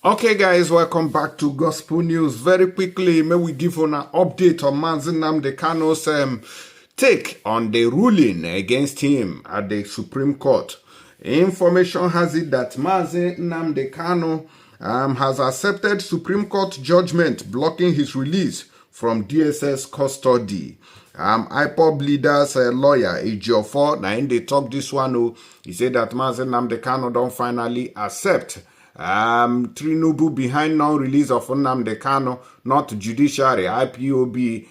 Okay, guys, welcome back to Gospel News. Very quickly, may we give an update on Mazi Nnamdi Kanu's take on the ruling against him at the Supreme Court. Information has it that Mazi Nnamdi Kanu has accepted Supreme Court judgment blocking his release from DSS custody. IPOB leader's lawyer, Ejiofor, now in they talk this one, he said that Mazi Nnamdi Kanu don't finally accept Tinubu behind non-release of Nnamdi Kanu, not judiciary. IPOB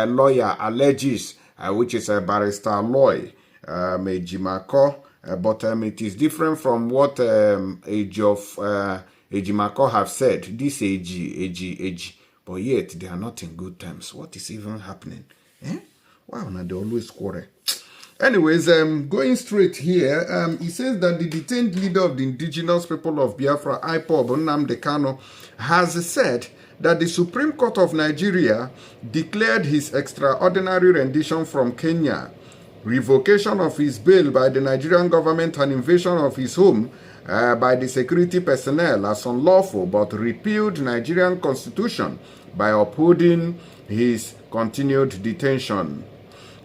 lawyer alleges, which is a barrister lawyer, Ejimako, but it is different from what Ejimako have said. This AG, but yet they are not in good terms. What is even happening? Wow, now they always quarrel. Anyways, going straight here, he says that the detained leader of the indigenous people of Biafra, IPOB, Nnamdi Kanu, has said that the Supreme Court of Nigeria declared his extraordinary rendition from Kenya, revocation of his bail by the Nigerian government and invasion of his home by the security personnel as unlawful, but repealed Nigerian constitution by upholding his continued detention.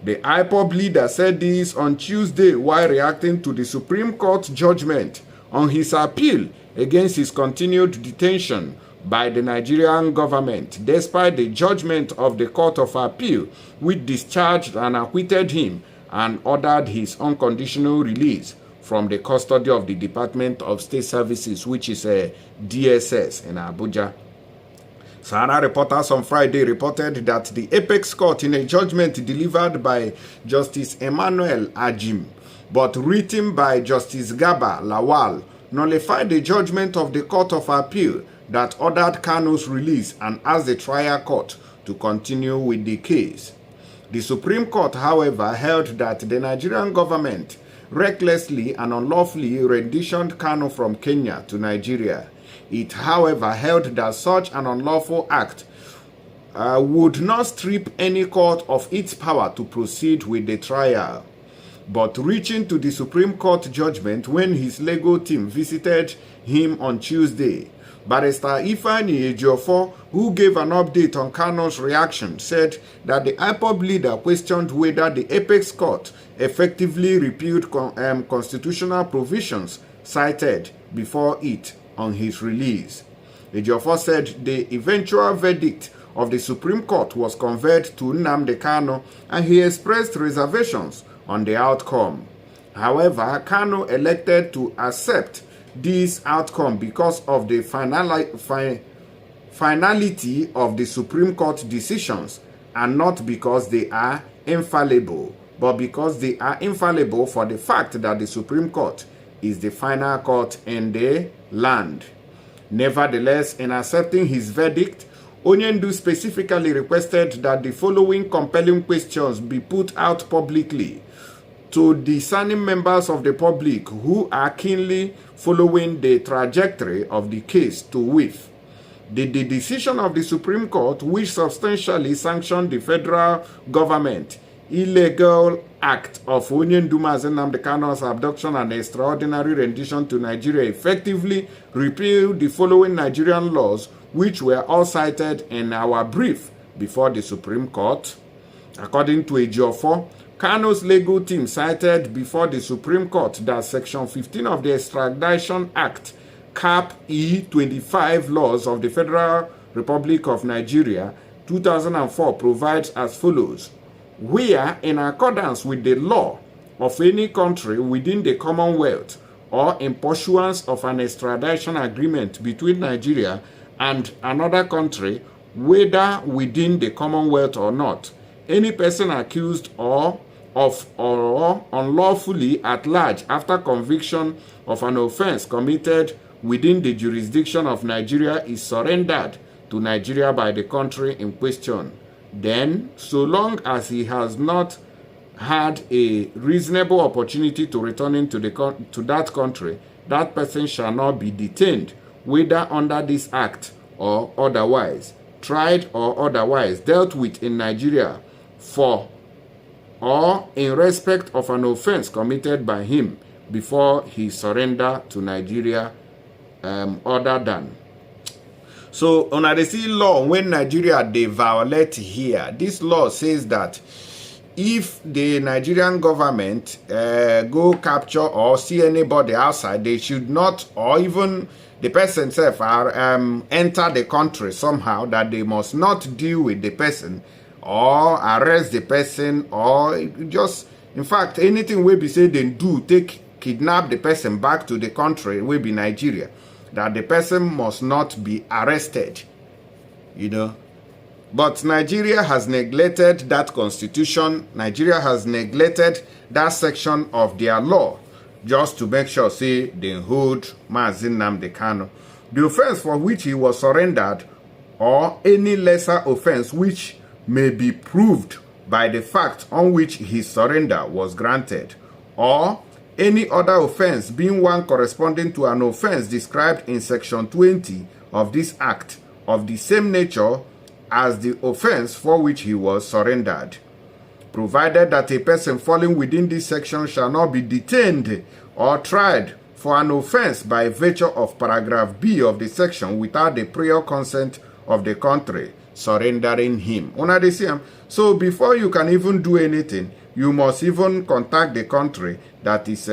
The IPOB leader said this on Tuesday while reacting to the Supreme Court judgment on his appeal against his continued detention by the Nigerian government, despite the judgment of the Court of Appeal, which discharged and acquitted him and ordered his unconditional release from the custody of the Department of State Services, which is a DSS in Abuja. Sahara reporters on Friday reported that the Apex Court, in a judgment delivered by Justice Emmanuel Ajim, but written by Justice Gaba Lawal, nullified the judgment of the Court of Appeal that ordered Kanu's release and asked the trial court to continue with the case. The Supreme Court, however, held that the Nigerian government recklessly and unlawfully renditioned Kanu from Kenya to Nigeria. It, however, held that such an unlawful act would not strip any court of its power to proceed with the trial. But reaching to the Supreme Court judgment when his legal team visited him on Tuesday, Barrister Ifeanyi Ejiofor, who gave an update on Kanu's reaction, said that the IPOB leader questioned whether the Apex Court effectively repealed constitutional provisions cited before it on his release. Ejiofor said the eventual verdict of the Supreme Court was conveyed to Nnamdi Kanu, and he expressed reservations on the outcome. However, Kanu elected to accept this outcome because of the finality of the Supreme Court decisions, and not because they are infallible, but because they are infallible for the fact that the Supreme Court is the final court in the land. Nevertheless, in accepting his verdict, Onyendu specifically requested that the following compelling questions be put out publicly to discerning members of the public who are keenly following the trajectory of the case to wit. Did the decision of the Supreme Court, which substantially sanctioned the federal government illegal act of Onyendu Mazi Nnamdi Kanu's abduction and extraordinary rendition to Nigeria, effectively repeal the following Nigerian laws, which were all cited in our brief before the Supreme Court? According to Ejiofor, Kanu's legal team cited before the Supreme Court that Section 15 of the Extradition Act, Cap E 25 laws of the Federal Republic of Nigeria, 2004 provides as follows: where, in accordance with the law of any country within the Commonwealth or in pursuance of an extradition agreement between Nigeria and another country, whether within the Commonwealth or not, any person accused or unlawfully at large after conviction of an offense committed within the jurisdiction of Nigeria is surrendered to Nigeria by the country in question. Then, so long as he has not had a reasonable opportunity to return into that country, that person shall not be detained, whether under this act or otherwise, tried or otherwise, dealt with in Nigeria for or in respect of an offense committed by him before he surrendered to Nigeria, other than. So on the see law, when Nigeria they violate here, this law says that if the Nigerian government go capture or see anybody outside, they should not, or even the person self enter the country somehow, that they must not deal with the person or arrest the person, or just, in fact, anything we be say they do, kidnap the person back to the country, will be Nigeria, that the person must not be arrested, you know. But Nigeria has neglected that constitution. Nigeria has neglected that section of their law, just to make sure, say, they hold Mazi Nnamdi Kanu. The offense for which he was surrendered, or any lesser offense which may be proved by the fact on which his surrender was granted, or any other offense being one corresponding to an offense described in section 20 of this act of the same nature as the offense for which he was surrendered, provided that a person falling within this section shall not be detained or tried for an offense by virtue of paragraph B of the section without the prior consent of the country surrendering him. So before you can even do anything, you must even contact the country that is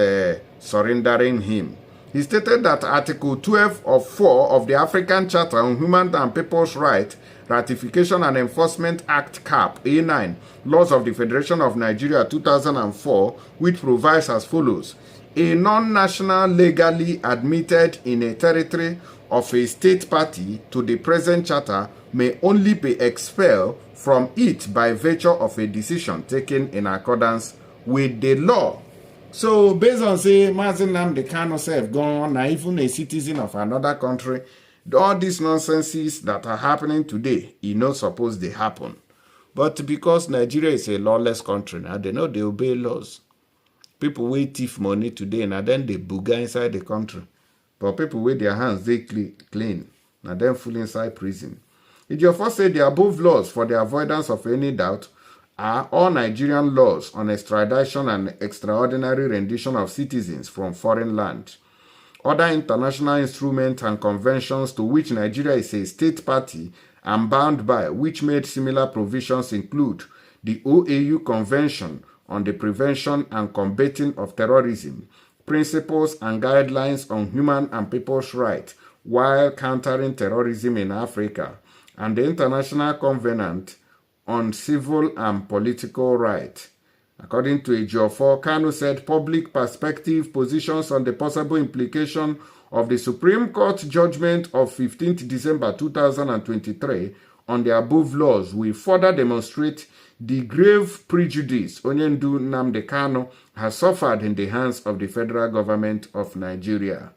surrendering him. He stated that Article 12 of 4 of the African Charter on Human and People's Rights, Ratification and Enforcement Act (CAP) A9, Laws of the Federation of Nigeria 2004, which provides as follows: a non-national legally admitted in a territory of a state party to the present charter may only be expelled from it by virtue of a decision taken in accordance with the law. So based on say Mazi Nnamdi Kanu self gone, now even a citizen of another country, all these nonsenses that are happening today, it not supposed to happen. But because Nigeria is a lawless country now, they know they obey laws. People wey thief money today, now then they booga inside the country. But people with their hands they clean, now then full inside prison. It your first say the above laws, for the avoidance of any doubt, are all Nigerian laws on extradition and extraordinary rendition of citizens from foreign land. Other international instruments and conventions to which Nigeria is a state party and bound by, which made similar provisions, include the OAU Convention on the Prevention and Combating of Terrorism, Principles and Guidelines on Human and People's Rights while Countering Terrorism in Africa, and the International Covenant on Civil and Political Rights. According to Ejiofor, Kanu said public perspective positions on the possible implication of the Supreme Court judgment of 15th December 2023 on the above laws will further demonstrate the grave prejudice Onyendu Nnamdi Kanu has suffered in the hands of the federal government of Nigeria.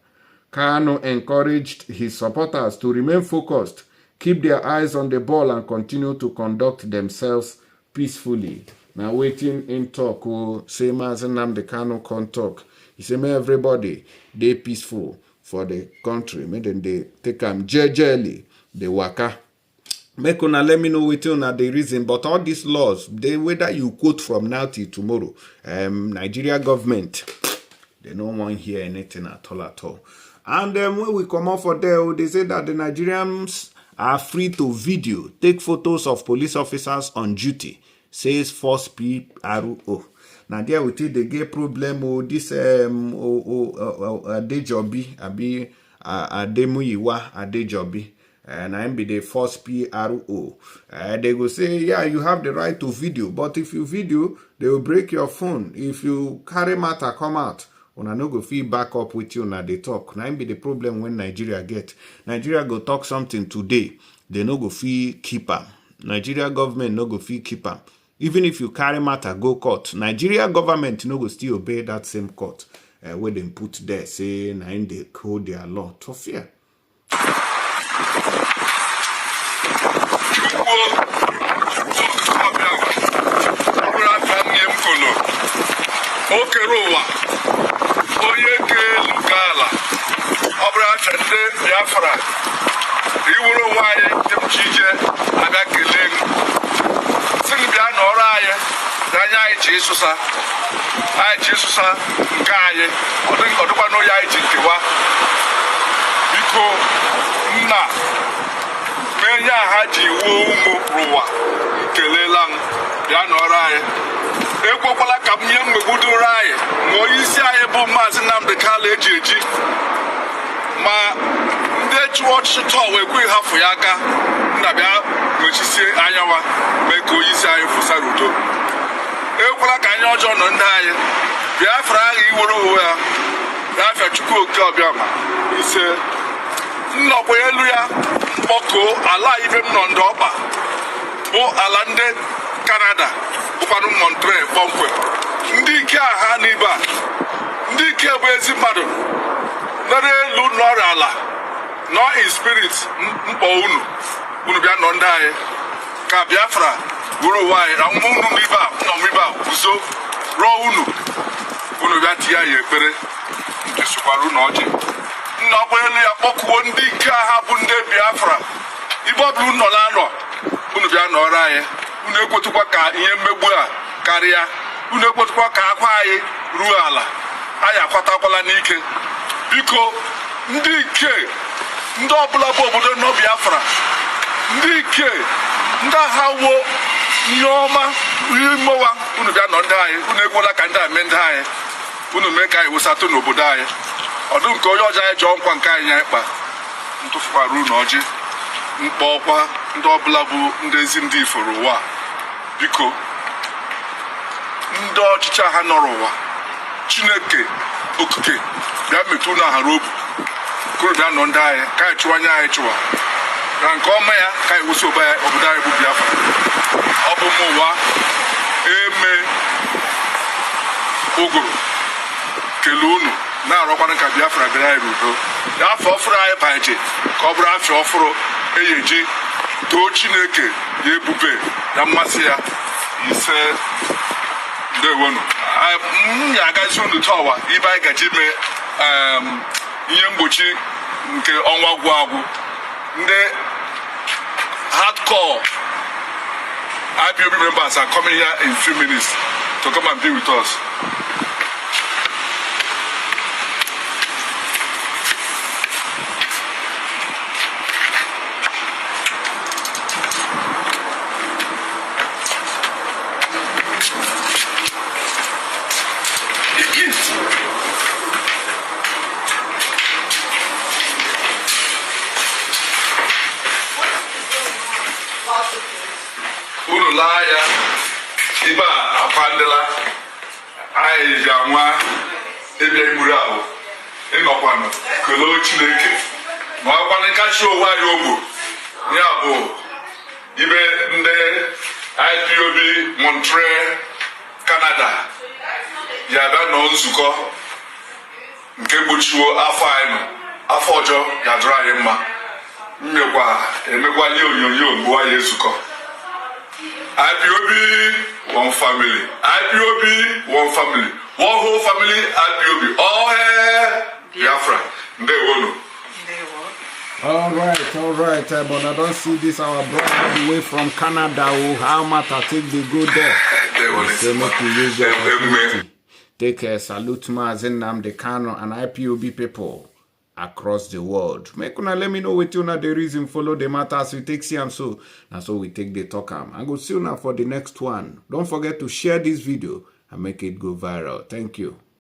Kanu encouraged his supporters to remain focused, keep their eyes on the ball, and continue to conduct themselves peacefully. Now waiting in talk, say Mazi Nnamdi Kanu can't talk. He say, may everybody, they peaceful for the country. May then they take them jejely, they waka. Make una let me know waiting on the reason, but all these laws, they whether you quote from now till tomorrow, Nigeria government, they don't want to hear anything at all. And when we come out for there, they say that the Nigerians are free to video, take photos of police officers on duty, says Force PRO. Now there we take the gay problem this Adejobi abi Ademuyiwa Adejobi, and I be the Force PRO. They go say, yeah, you have the right to video, but if you video, they will break your phone. If you carry matter come out, una no go feel back up with you na they talk. Now be the problem when Nigeria get. Nigeria go talk something today, they no go feel keep am. Nigeria government no go feel keep am. Even if you carry matter go court, Nigeria government no go still obey that same court where they put there, say na in they code their law to fear. Biafra, you will why them teacher, I got killing. Sylvia Noraya, Danya Jesus, I Jesus, Guy, or the one no Yai Tiwa. Because, nah. onye a ha ji wuo ụmụ rụwa kelela m bịa nọrọ anyị ekwekwala ka m nye mmegbudoro anyị ma onye isi anyị bụ Mazi Nnamdi Kanu eji ma ndị chụọ ọchịchị tọọ wee kwe hafụ ya aka nna bịa mechisie anyanwa mee ka onye isi anyị fụsara udo ekwekwala ka anya ọjọọ nọ ndị anyị Biafra agha iwere onwe ya Biafra Chukwu oke ọbịama ise nnọkwa elu ya mkpọkọ ala ibe m nọ ndị ọkpa bụ ala ndị Canada bụkwanụ Montreal kpọmkwem ndị ike ha n'ibe a ndị ike bụ ezi mmadụ nọrọ elu nọrọ ala nọ in spirit mkpọ unu bịa nọ ndị anyị ka Biafra bụrụ ụwa anyị na unu n'ibe a nọ n'ibe a guzo rụọ unu bịa tinye anyị ekpere nke sokwara unu ọjị nnọkwa elu ya kpọkuo ndị ike ha bụ ndị Biafra ibe ọ bụla nọ na-anọ unu bịa nọrọ anyị unu ekwetụkwa ka ihe mmegbu a karịa unu ekwetụkwa ka akwa anyị ruo ala anyị akwatakwala n'ike biko ndị ike ndị ọbụla bụ obodo nọ Biafra ndị ike ndị agha wo ihe ọma ihe mmewa unu bịa nọ ndị anyị unu ekwela ka ndị a mee ndị anyị unu mee ka anyị wụsatụ n'obodo anyị ọdụ nke onye ọjọọ anyị jọọ nkwa nke anyị kpa ntụfukwara unu ọjị mkpa ọkwa ndị ọbụla bụ ndị ezi ndị iforo ụwa biko ndị ọchịchị ha nọrọ ụwa Chineke okike bịa metụ unu ahara obu kụrụ bịa nọ ndị anyị ka anyị chụwanye anyị chụwa na nke ọma ya ka anyị wụsị obodo anyị bụ Biafra ọ bụ m ụwa eme ụgụrụ kelee unu na-arọkwana ka Biafra bịara anyị n'udo afọ ọfụrụ anyị baje ka ọ bụrụ afọ ọfụrụ eji too Chineke ya ebube na mmasị ya ise ndewonu m ga-agazi unu tọwa ibe anyị gaji mee ihe mgbochi nke ọnwa gwụ agwụ ndị hardcore IPOB members are coming here in few minutes to come and be with us. Unu laa ya ibe a apandela anyị ji anwa ịbịa igburu ahụ ịnọkwanụ kelee Chineke ma ọkwanụ kachi ụwa anyị ogbo ya bụ ibe ndị IPOB Montreal Canada ya bịa nọ nzukọ nke gbochiwo afọ anyị nọ afọ ọjọọ ya dụrụ anyị mma emekwa ihe onyonyo mgbe anyị ezukọ IPOB one family, IPOB one family, one whole family IPOB, all hair Biafra. All right, but I don't see this our brother all the way from Canada. How much I think they go there? They make you use your opportunity. Take a salute Mazi Nnamdi Kanu and IPOB people across the world. Make una let me know what you know the reason follow the matters we take see and so we take the talk and go see you now for the next one. Don't forget to share this video and make it go viral. Thank you.